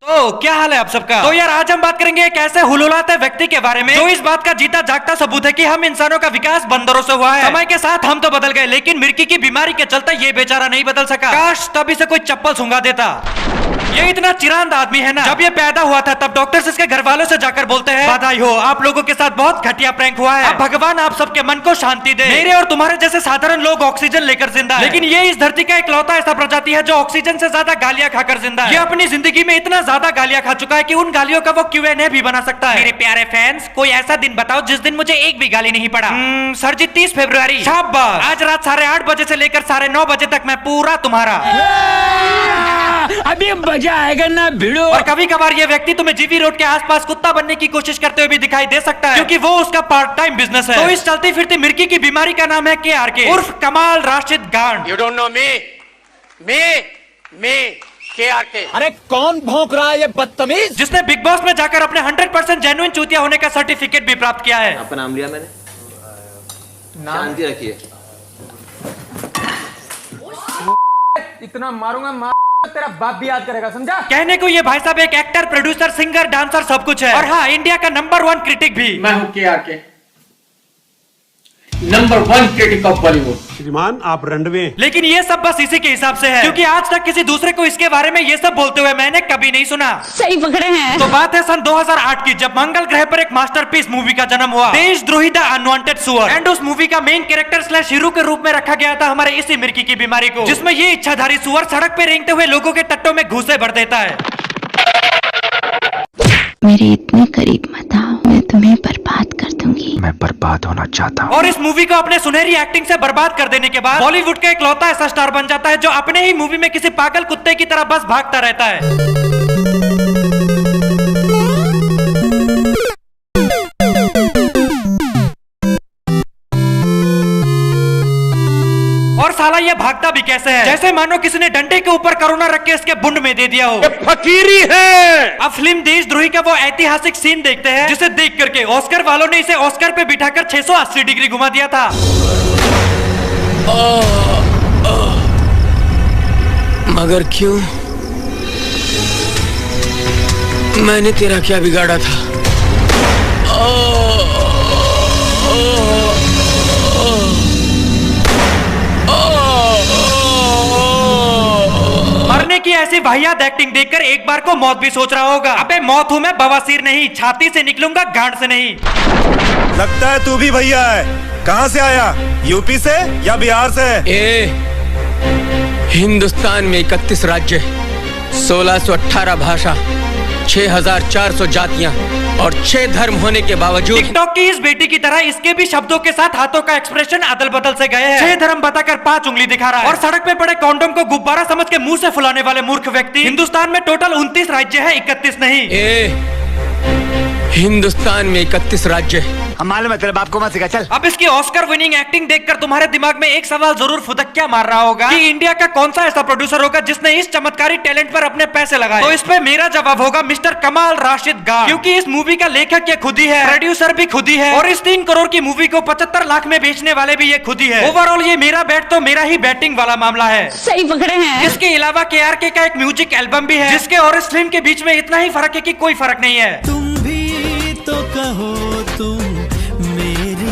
तो क्या हाल है आप सबका। तो यार आज हम बात करेंगे एक ऐसे हुलुलाते व्यक्ति के बारे में जो इस बात का जीता जागता सबूत है कि हम इंसानों का विकास बंदरों से हुआ है। समय के साथ हम तो बदल गए लेकिन मिर्गी की बीमारी के चलते ये बेचारा नहीं बदल सका। काश तभी से कोई चप्पल सूंघा देता। ये इतना चिरांद आदमी है ना, जब ये पैदा हुआ था तब डॉक्टर्स इसके घर वालों से जाकर बोलते हैं बधाई हो, आप लोगों के साथ बहुत घटिया प्रैंक हुआ है। अब भगवान आप सबके मन को शांति दे। मेरे और तुम्हारे जैसे साधारण लोग ऑक्सीजन लेकर जिंदा है, लेकिन ये इस धरती का इकलौता ऐसा प्रजाति है जो ऑक्सीजन से ज्यादा गालियां खाकर जिंदा है। ये अपनी जिंदगी में इतना ज्यादा गालियां खा चुका है कि उन गालियों का वो Q&A भी बना सकता है। मेरे प्यारे फैंस, कोई ऐसा दिन बताओ जिस दिन मुझे एक भी गाली नहीं पड़ा। सर जी 30 फरवरी। शाबाश। आज रात 8:30 बजे से लेकर 9:30 बजे तक मैं पूरा तुम्हारा। अभी मजा आएगा ना भिड़ो। और कभी कभार ये व्यक्ति तुम्हें जीवी रोड के आसपास कुत्ता बनने की कोशिश करते हुए भी दिखाई दे सकता है, क्योंकि वो उसका पार्ट टाइम बिजनेस है। तो इस चलती फिरती मिर्गी की बीमारी का नाम है KRK उर्फ कमाल राशिद गांड। You don't know me KRK। अरे कौन भौंक रहा है ये बदतमीज, जिसने बिग बॉस में जाकर अपने 100% जेन्युइन चूतिया होने का सर्टिफिकेट भी प्राप्त किया है। आपका नाम लिया मैंने, शांति रखिए। इतना मारूंगा तेरा बाप भी याद करेगा, समझा। कहने को ये भाई साहब एक एक्टर, प्रोड्यूसर, सिंगर, डांसर सब कुछ है, और हाँ इंडिया का नंबर 1 क्रिटिक भी। मैं हूँ KRK, number 1 critic of Bollywood. श्रीमान आप रंडवे। लेकिन ये सब बस इसी के हिसाब से है, क्योंकि आज तक किसी दूसरे को इसके बारे में ये सब बोलते हुए मैंने कभी नहीं सुना। सही पकड़े हैं। तो बात है सन 2008 की, जब मंगल ग्रह पर एक मास्टरपीस मूवी का जन्म हुआ, देशद्रोही द अनवांटेड सुअर। एंड उस मूवी का मेन कैरेक्टर / हीरो के रूप में रखा गया था हमारे इसी मिर्गी की बीमारी को, जिसमें ये इच्छाधारी सुअर सड़क पे रेंगते हुए लोगों के टट्टों में घूसे भर देता है। मेरे इतने करीब मत आओ, मैं तुम्हें बर्बाद कर दूंगी। मैं बर्बाद होना चाहता हूँ। और इस मूवी को अपने सुनहरी एक्टिंग से बर्बाद कर देने के बाद बॉलीवुड का इकलौता ऐसा स्टार बन जाता है जो अपने ही मूवी में किसी पागल कुत्ते की तरह बस भागता रहता है। और साला ये भागता भी कैसे है, जैसे मानो किसी ने डंडे के ऊपर कोरोना रख के इसके बुंड में दे दिया हो। ये फकीरी है। अब फिल्म देशद्रोही का वो ऐतिहासिक सीन देखते हैं जिसे देख करके ऑस्कर वालों ने इसे ऑस्कर पे बिठाकर 680 डिग्री घुमा दिया था। मगर क्यों? मैंने तेरा क्या बिगाड़ा था? मरने की ऐसी वाहियात एक्टिंग देखकर एक बार को मौत भी सोच रहा होगा, अबे मौत हूँ मैं बवासीर नहीं, छाती से निकलूंगा गांड से नहीं। लगता है तू भी भैया है। कहाँ से आया, यूपी से या बिहार से? हिंदुस्तान में 31 राज्य, 1618 भाषा, 6400 जातियां और 6 धर्म होने के बावजूद टिकटॉक की इस बेटी की तरह इसके भी शब्दों के साथ हाथों का एक्सप्रेशन अदल बदल से गए हैं। 6 धर्म बताकर 5 उंगली दिखा रहा है, और सड़क पे पड़े कॉन्डोम को गुब्बारा समझ के मुंह से फुलाने वाले मूर्ख व्यक्ति। हिंदुस्तान में टोटल 29 राज्य है, 31 नहीं। हिंदुस्तान में 31 राज्य। मालूम है तेरे बाप को मत सिखा, चल। अब इसकी ऑस्कर विनिंग एक्टिंग देखकर तुम्हारे दिमाग में एक सवाल जरूर फुदक्या मार रहा होगा कि इंडिया का कौन सा ऐसा प्रोड्यूसर होगा जिसने इस चमत्कारी टैलेंट पर अपने पैसे लगाए। तो इस पे मेरा जवाब होगा मिस्टर कमाल राशिद गांड, क्योंकि इस मूवी का लेखक ये खुद ही है, प्रोड्यूसर भी खुद ही है, और इस 3 करोड़ की मूवी को 75 लाख में बेचने वाले भी ये खुद ही है। ओवरऑल ये मेरा बैट तो मेरा ही बैटिंग वाला मामला है। सही पकड़े हैं। इसके अलावा KRK का एक म्यूजिक एल्बम भी है, जिसके और इस फिल्म के बीच में इतना ही फर्क है कि कोई फर्क नहीं है। तुम भी तो कहो तुम मेरी।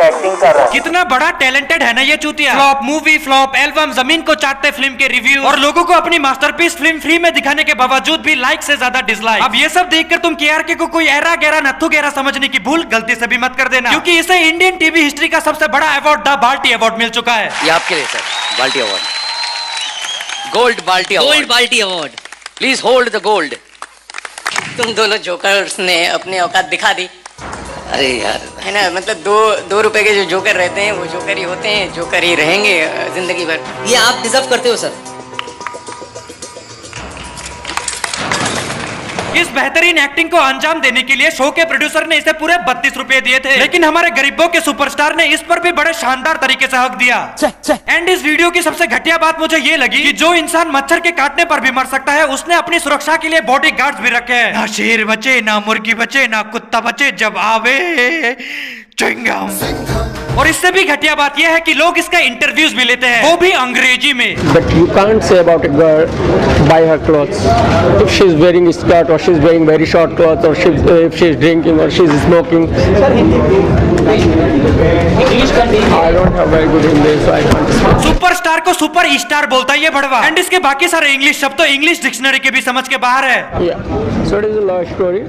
एक्टिंग कर रहा है। कितना बड़ा टैलेंटेड है ना ये चूतिया। फ्लॉप मूवी, फ्लॉप एल्बम, जमीन को चाटते फिल्म के रिव्यू, और लोगों को अपनी मास्टरपीस फिल्म फ्री में दिखाने के बावजूद भी लाइक से ज्यादा डिसलाइक। अब ये सब देखकर तुम KRK को कोई ऐरा गहरा नत्थु गहरा समझने की भूल गलती से भी मत कर देना, क्योंकि इसे इंडियन टीवी हिस्ट्री का सबसे बड़ा अवार्ड द बाल्टी अवार्ड मिल चुका है। ये आपके लिए सर, बाल्टी अवार्ड, गोल्ड बाल्टी अवार्ड। गोल्ड बाल्टी award. Please hold the gold. तुम दोनों जोकर्स ने अपनी औकात दिखा दी अरे यार, है ना। मतलब 2 रुपए के जो जोकर रहते हैं वो जोकर ही होते हैं, जोकर ही रहेंगे जिंदगी भर। ये आप डिजर्व करते हो सर। इस बेहतरीन एक्टिंग को अंजाम देने के लिए शो के प्रोड्यूसर ने इसे पूरे 32 रुपए दिए थे, लेकिन हमारे गरीबों के सुपरस्टार ने इस पर भी बड़े शानदार तरीके से हक दिया। एंड इस वीडियो की सबसे घटिया बात मुझे ये लगी कि जो इंसान मच्छर के काटने पर भी मर सकता है, उसने अपनी सुरक्षा के लिए बॉडी गार्ड्स भी रखे हैं। ना शेर बचे, ना मुर्गी बचे, ना कुत्ता बचे, जब आवे च्युइंगम। और इससे भी घटिया बात यह है कि लोग इसका इंटरव्यूज भी लेते हैं, वो भी अंग्रेजी में। But you can't say about a girl by her clothes. If she's wearing a skirt or she's wearing very short clothes or if she's drinking or she's smoking. I don't have very good English, so I can't speak. Superstar को super star बोलता है ये भड़वा, and इसके बाकी सारे English शब्द तो English dictionary के भी समझ के बाहर है। Yeah. So it is a love story.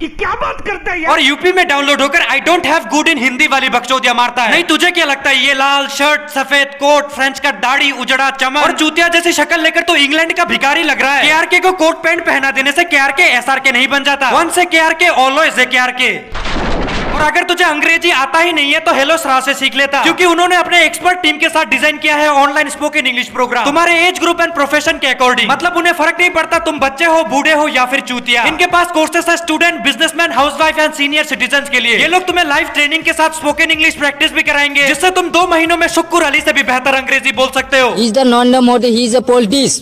ये क्या बात करता है? और यूपी में डाउनलोड होकर I don't have good in Hindi वाली बकचोदिया मारता है। नहीं तुझे क्या लगता है ये लाल शर्ट, सफेद कोट, फ्रेंच का दाढ़ी, उजड़ा चमक और चूतिया जैसी शक्ल लेकर तो इंग्लैंड का भिखारी लग रहा है। केआरके को कोट पैंट पहना देने से केआरके एसआरके नहीं बन जाता। वन से केआरके ऑलवेज है केआरके। और अगर तुझे अंग्रेजी आता ही नहीं है तो हेलो सरा से सीख लेता, क्योंकि उन्होंने अपने एक्सपर्ट टीम के साथ डिजाइन किया है ऑनलाइन स्पोकन इंग्लिश प्रोग्राम तुम्हारे एज ग्रुप एंड प्रोफेशन के अकॉर्डिंग। मतलब उन्हें फर्क नहीं पड़ता तुम बच्चे हो, बूढ़े हो या फिर चूतिया। इनके पास कोर्सेस है student, businessman, housewife and senior citizen के लिए। ये लोग तुम्हें लाइव ट्रेनिंग के साथ स्पोकन इंग्लिश प्रैक्टिस भी कराएंगे, जिससे तुम 2 महीनों में शुक्र अली से भी बेहतर अंग्रेजी बोल सकते हो। He's the non-Modi, he's a politics.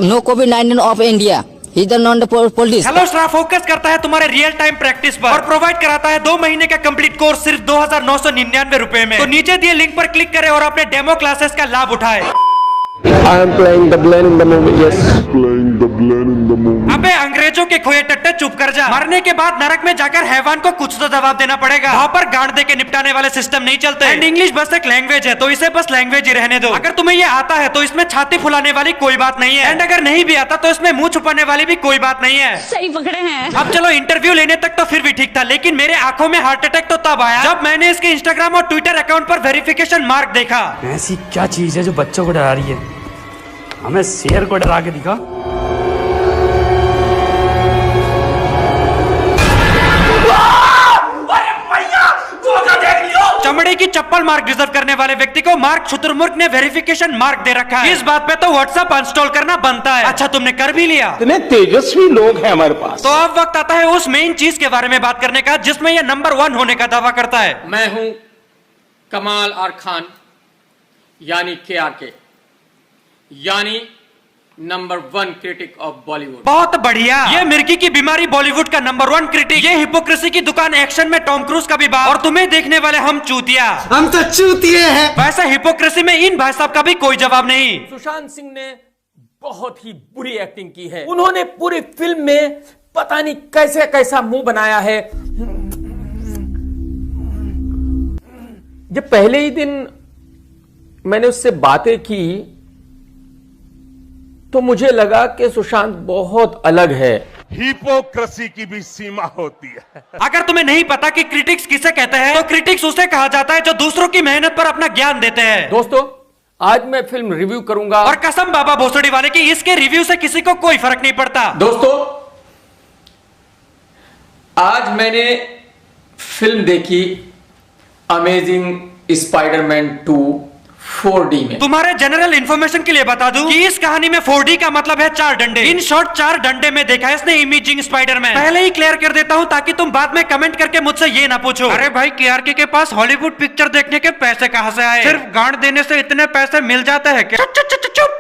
No COVID-19 of India. He's the non-politics. Hello star focus करता है तुम्हारे रियल टाइम प्रैक्टिस पर और प्रोवाइड कराता है 2 महीने का कंप्लीट कोर्स सिर्फ 2999 रुपए में। तो नीचे दिए लिंक पर क्लिक करें और अपने डेमो क्लासेस का लाभ उठाए। I am playing the Glenn in the movie. Yes. अबे अंग्रेजों के खोए टट्टे चुप कर जा। मरने के बाद नरक में जाकर हैवान को कुछ तो जवाब देना पड़ेगा। वहाँ पर गांड दे के निपटाने वाले सिस्टम नहीं चलते। एंड इंग्लिश बस एक लैंग्वेज है, तो इसे बस लैंग्वेज ही रहने दो। अगर तुम्हें ये आता है तो इसमें छाती फुलाने वाली कोई बात नहीं है, एंड अगर नहीं भी आता तो इसमें मुंह छुपाने वाली भी कोई बात नहीं है। सही पकड़े हैं। अब चलो इंटरव्यू लेने तक तो फिर भी ठीक था, लेकिन मेरे आंखों में हार्ट अटैक तो तब आया जब मैंने इसके इंस्टाग्राम और ट्विटर अकाउंट पर वेरिफिकेशन मार्क देखा। ऐसी क्या चीज है जो बच्चों को डरा रही है? हमें शेर को डरा के दिखा। चमड़े की चप्पल मार्क डिजर्व करने वाले व्यक्ति को मार्क शुतुरमुर्ग ने वेरिफिकेशन मार्क दे रखा है। इस बात पे तो व्हाट्सएप अनस्टॉल करना बनता है। अच्छा तुमने कर भी लिया। इतने तेजस्वी लोग हैं हमारे पास। तो अब वक्त आता है उस मेन चीज के बारे में बात करने का जिसमें यह नंबर 1 होने का दावा करता है। मैं हूं कमाल आर खान यानी KRK यानी नंबर 1 क्रिटिक ऑफ बॉलीवुड। बहुत बढ़िया। ये मिर्गी की बीमारी बॉलीवुड का नंबर 1 क्रिटिक, ये हिपोक्रेसी की दुकान एक्शन में टॉम क्रूज का भी बाप, और तुम्हें देखने वाले हम चूतिया। हम तो चूतिए हैं। वैसे हिपोक्रेसी में इन भाई साहब का भी कोई जवाब नहीं। सुशांत सिंह ने बहुत ही बुरी एक्टिंग की है। उन्होंने पूरी फिल्म में पता नहीं कैसे कैसा मुंह बनाया है। जब पहले ही दिन मैंने उससे बातें की तो मुझे लगा कि सुशांत बहुत अलग है। हिपोक्रेसी की भी सीमा होती है। अगर तुम्हें नहीं पता कि क्रिटिक्स किसे कहते हैं, तो क्रिटिक्स उसे कहा जाता है जो दूसरों की मेहनत पर अपना ज्ञान देते हैं। दोस्तों आज मैं फिल्म रिव्यू करूंगा और कसम बाबा भोसड़ी वाले की इसके रिव्यू से किसी को कोई फर्क नहीं पड़ता। दोस्तों आज मैंने फिल्म देखी अमेजिंग स्पाइडरमैन 2 4D में। तुम्हारे जनरल इंफॉर्मेशन के लिए बता दूं कि इस कहानी में 4D का मतलब है 4 डंडे। इन शॉर्ट 4 डंडे में देखा है इसने इमेजिंग स्पाइडरमैन। पहले ही क्लियर कर देता हूं ताकि तुम बाद में कमेंट करके मुझसे ये ना पूछो, अरे भाई KRK के पास हॉलीवुड पिक्चर देखने के पैसे कहां से आए? सिर्फ गांड देने से इतने पैसे मिल जाते हैं क्या? चुप।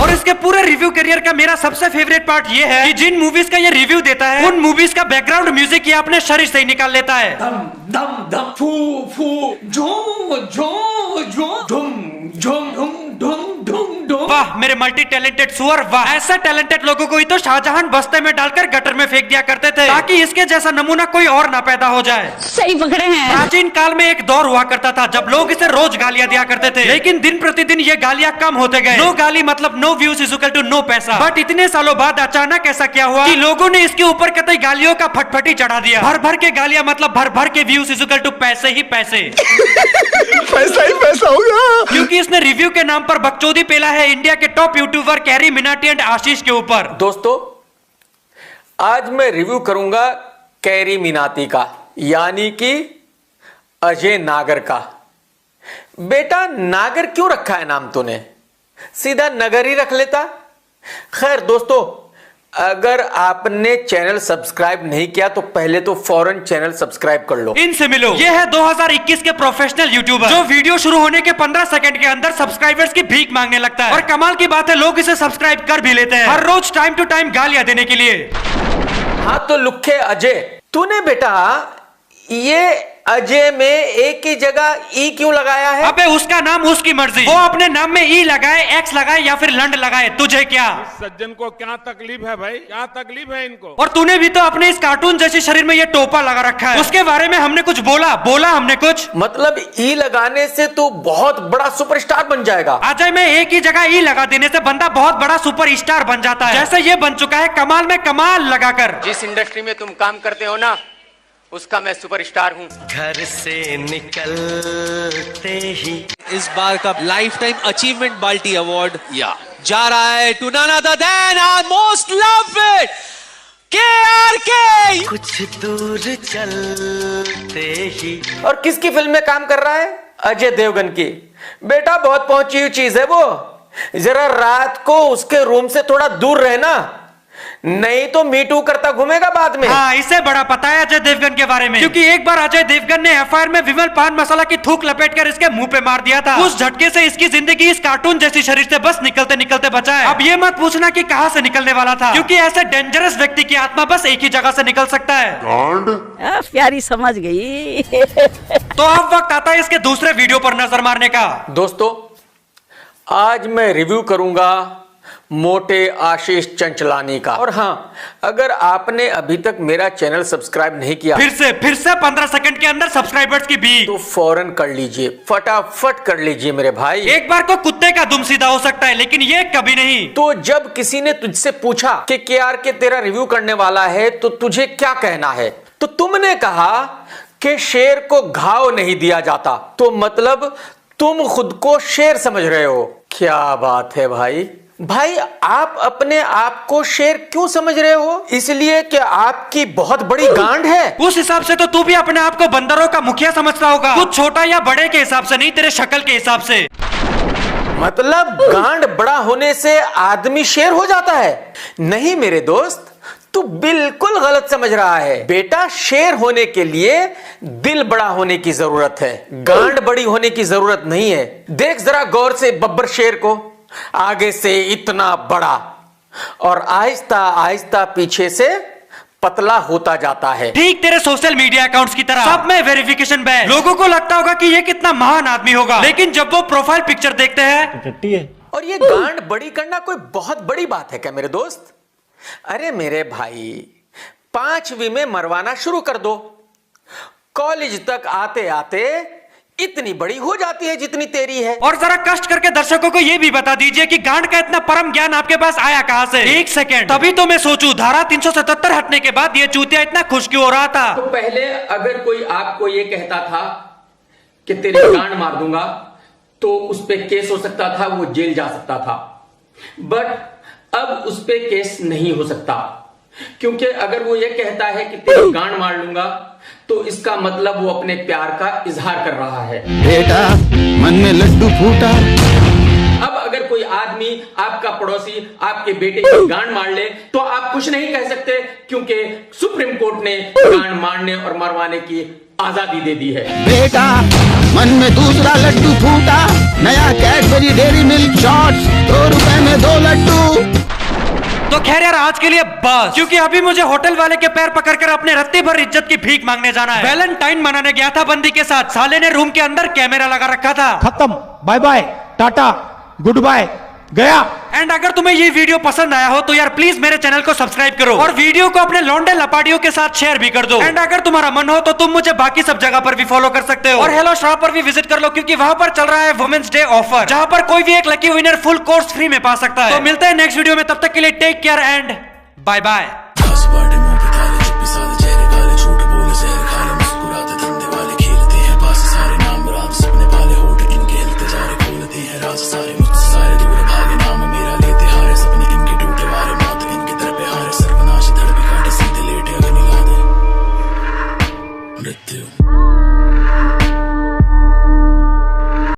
और इसके पूरे रिव्यू करियर का मेरा सबसे फेवरेट पार्ट ये है कि जिन मूवीज का ये रिव्यू देता है उन मूवीज का बैकग्राउंड म्यूजिक ये अपने शरीर से ही निकाल लेता है। दम दम दम फू फू झूम झूम झूम झूम झूम झूम झूम झूम। वाह मेरे मल्टी टैलेंटेड सुअर वाह। ऐसे टैलेंटेड लोगों को ही तो शाहजहां बस्ते में डालकर गटर में फेंक दिया करते थे ताकि इसके जैसा नमूना कोई और ना पैदा हो जाए। सही पकड़े हैं। प्राचीन काल में एक दौर हुआ करता था जब लोग इसे रोज गालियां दिया करते थे, लेकिन दिन प्रतिदिन ये गालियां कम होते गए। नो गाली मतलब no views is equal to no पैसा। बट इतने सालों बाद अचानक ऐसा क्या हुआ कि लोगों ने इसके ऊपर कतई गालियों का फटफटी चढ़ा दिया। भर भर के गालियां मतलब भर भर के व्यूज इज इक्वल टू पैसे ही पैसे। पैसा ही पैसा होगा। क्योंकि इसने रिव्यू के नाम पर बकचोदी पेला है इंडिया के top YouTuber Carry Minati and Ashish के ऊपर। दोस्तों आज मैं रिव्यू करूंगा कैरी मिनाटी का यानी कि अजय नागर का। बेटा नागर क्यों रखा है नाम तूने? सीधा नगर ही रख लेता। खैर दोस्तों अगर आपने चैनल सब्सक्राइब नहीं किया तो पहले तो फौरन चैनल सब्सक्राइब कर लो। इनसे मिलो। ये है 2021 के प्रोफेशनल यूट्यूबर जो वीडियो शुरू होने के 15 सेकंड के अंदर सब्सक्राइबर्स की भीख मांगने लगता है। और कमाल की बात है लोग इसे सब्सक्राइब कर भी लेते हैं हर रोज टाइम टू टाइम गालियां देने के लिए। हाँ तो लुखे अजय तूने बेटा ये अजय में एक ही जगह ई क्यों लगाया है? अबे उसका नाम उसकी मर्जी, वो अपने नाम में ई लगाए, एक्स लगाए या फिर लंड लगाए, तुझे क्या? सज्जन को क्या तकलीफ है भाई, क्या तकलीफ है इनको? और तूने भी तो अपने इस कार्टून जैसे शरीर में ये टोपा लगा रखा है, उसके बारे में हमने कुछ बोला हमने कुछ? मतलब ई लगाने से तू बहुत बड़ा सुपरस्टार बन जाएगा। अजय में एक ही जगह ई लगा देने से बंदा बहुत बड़ा सुपरस्टार बन जाता है, जैसे ये बन चुका है कमाल में कमाल लगाकर। जिस इंडस्ट्री में तुम काम करते हो ना, उसका मैं सुपरस्टार हूँ। घर से निकलते ही इस बार का लाइफ टाइम अचीवमेंट बाल्टी अवार्ड जा रहा है to none other than our most loved KRK। कुछ दूर चलते ही। और किसकी फिल्म में काम कर रहा है? अजय देवगन की। बेटा बहुत पहुंची हुई चीज है वो, जरा रात को उसके रूम से थोड़ा दूर रहना, नहीं तो मी टू करता घूमेगा बाद में। हाँ, इसे बड़ा पता है अजय देवगन के बारे में, क्योंकि एक बार अजय देवगन ने FIR में विमल पान मसाला की थूक लपेटकर इसके मुंह पे मार दिया था। उस झटके से इसकी जिंदगी इस कार्टून जैसी शरीर से बस निकलते निकलते बचा है। अब ये मत पूछना कि कहां से निकलने वाला था, क्योंकि ऐसे डेंजरस व्यक्ति की आत्मा बस एक ही जगह से निकल सकता है। प्यारी समझ गई। तो अब वक्त आता है इसके दूसरे वीडियो पर नजर मारने का। दोस्तों, आज मैं रिव्यू करूंगा मोटे आशीष चंचलानी का। और हाँ, अगर आपने अभी तक मेरा चैनल सब्सक्राइब नहीं किया, फिर से 15 सेकंड के अंदर सब्सक्राइबर्स की भी तो फौरन कर लीजिए, फटाफट कर लीजिए मेरे भाई। एक बार को कुत्ते का दुम सीधा हो सकता है, लेकिन ये कभी नहीं। तो जब किसी ने तुझसे पूछा कि KRK तेरा रिव्यू करने वाला है तो तुझे क्या कहना है, तो तुमने कहा कि शेर को घाव नहीं दिया जाता, तो मतलब तुम खुद को शेर समझ रहे हो। क्या बात है भाई। भाई, आप अपने आप को शेर क्यों समझ रहे हो? इसलिए कि आपकी बहुत बड़ी गांड है? उस हिसाब से तो तू भी अपने आप को बंदरों का मुखिया समझता होगा, कुछ छोटा या बड़े के हिसाब से नहीं, तेरे शक्ल के हिसाब से। मतलब गांड बड़ा होने से आदमी शेर हो जाता है? नहीं मेरे दोस्त, तू बिल्कुल गलत समझ रहा है। बेटा, शेर होने के लिए दिल बड़ा होने की जरूरत है, गांड बड़ी होने की जरूरत नहीं है। देख जरा गौर से बब्बर शेर को, आगे से इतना बड़ा और आहिस्ता आहिस्ता पीछे से पतला होता जाता है, ठीक तेरे सोशल मीडिया अकाउंट्स की तरह। सब में वेरिफिकेशन बैन। लोगों को लगता होगा कि ये कितना महान आदमी होगा, लेकिन जब वो प्रोफाइल पिक्चर देखते हैं और ये गांड बड़ी करना कोई बहुत बड़ी बात है क्या मेरे दोस्त? अरे मेरे भाई, 5वीं में मरवाना शुरू कर दो, कॉलेज तक आते आते इतनी बड़ी हो जाती है जितनी तेरी है। और जरा कष्ट करके दर्शकों को ये भी बता दीजिए कि गांड का इतना परम ज्ञान आपके पास आया कहां से? एक सेकंड, तभी तो मैं सोचूं धारा 377 हटने के बाद ये चूतिया इतना खुश क्यों हो रहा था। तो पहले अगर कोई आपको ये कहता था कि तेरी गांड मार दूंगा, तो उस पे केस हो सकता था, वो जेल जा सकता था। बट अब उस पे केस नहीं हो सकता, क्योंकि अगर वो ये कहता है कि तेरी गांड मार लूंगा, तो इसका मतलब वो अपने प्यार का इजहार कर रहा है। बेटा, मन में लड्डू फूटा। अब अगर कोई आदमी, आपका पड़ोसी, आपके बेटे की गांड मार ले, तो आप कुछ नहीं कह सकते, क्योंकि सुप्रीम कोर्ट ने गांड मारने और मरवाने की आजादी दे दी है। बेटा, मन में दूसरा लड्डू फूटा, नया कैडबरी डेयरी मिल्क शॉट्स, 2 रुपए में 2 लड्डू। तो खैर यार, आज के लिए बस, क्योंकि अभी मुझे होटल वाले के पैर पकड़कर अपने रत्ती भर इज्जत की भीख मांगने जाना है। वैलेंटाइन मनाने गया था बंदी के साथ, साले ने रूम के अंदर कैमरा लगा रखा था। खत्म, bye bye, tata, good bye, गया। एंड अगर तुम्हें ये वीडियो पसंद आया हो तो यार प्लीज मेरे चैनल को सब्सक्राइब करो और वीडियो को अपने लौंडे लपाड़ियों के साथ शेयर भी कर दो। एंड अगर तुम्हारा मन हो तो तुम मुझे बाकी सब जगह पर भी फॉलो कर सकते हो, और हेलो शॉप पर भी विजिट कर लो, क्योंकि वहां पर चल रहा है वुमेन्स डे ऑफर, जहां पर कोई भी एक lucky winner full course free में पा सकता है। तो मिलते हैं नेक्स्ट वीडियो में, तब तक के लिए take care and bye bye.